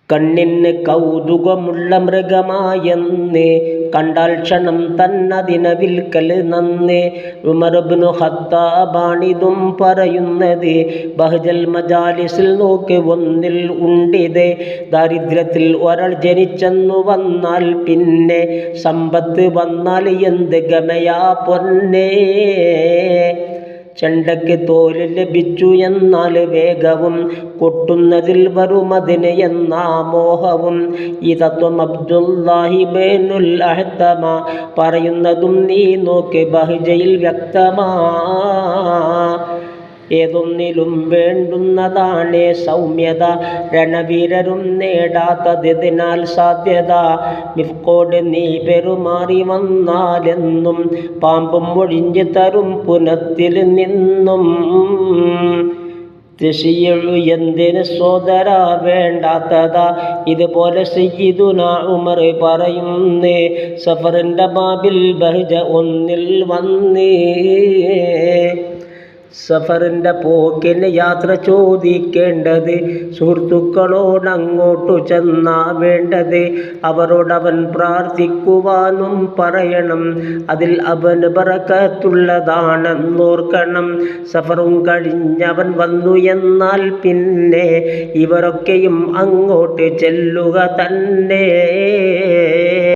കണ്ണിന് കൗതുകമുള്ള മൃഗമായെന്ന് കണ്ടാൽ ക്ഷണം തന്നതിനെ വിൽക്കൽ നന്ന്. ഉമർ ഇബ്നു ഖത്താബാണിതും പറയുന്നത്. ബഹ്ജൽ മജാലിസിൽ നോക്ക് ഒന്നിൽ ഉണ്ടിത്. ദാരിദ്ര്യത്തിൽ ഒരാൾ ജനിച്ചെന്നു വന്നാൽ പിന്നെ സമ്പത്ത് വന്നാൽ എന്ത് ഗമയാ പൊന്നേ. ചെണ്ടയ്ക്ക് തോല് ലഭിച്ചു എന്നാൽ വേഗവും കൊട്ടുന്നതിൽ വരുമതിന് എന്നാ മോഹവും. ഈ തത്വം അബ്ദുല്ലാഹി ഇബ്നുൽ അഹ്തമ പറയുന്നതും നീ നോക്ക് ബഹ്ജയിൽ വ്യക്തമാ. ഏതൊന്നിലും വേണ്ടുന്നതാണ് സൗമ്യത, രണവീരരും നേടാത്തതിനാൽ സാധ്യത. മിഫ്കോട് നീ പെരുമാറി വന്നാലെന്നും പാമ്പും ഒഴിഞ്ഞു തരും പുനത്തിൽ നിന്നും. എന്തിന് സോദര വേണ്ടാത്തതാ ഇതുപോലെ സയ്യിദുനാ ഉമർ പറയുന്നേ. സഫറിൻ്റെ ബാബിൽ ബഹ്ജ ഒന്നിൽ വന്നേ. സഫറിൻ്റെ പോക്കിന് യാത്ര ചോദിക്കേണ്ടത് സുഹൃത്തുക്കളോടങ്ങോട്ടു ചെന്നാ വേണ്ടത്. അവരോടവൻ പ്രാർത്ഥിക്കുവാനും പറയണം, അതിൽ അവന് ബറക്കത്തുള്ളതാണെന്നോർക്കണം. സഫറും കഴിഞ്ഞവൻ വന്നു എന്നാൽ പിന്നെ ഇവരൊക്കെയും അങ്ങോട്ട് ചെല്ലുക തന്നെ.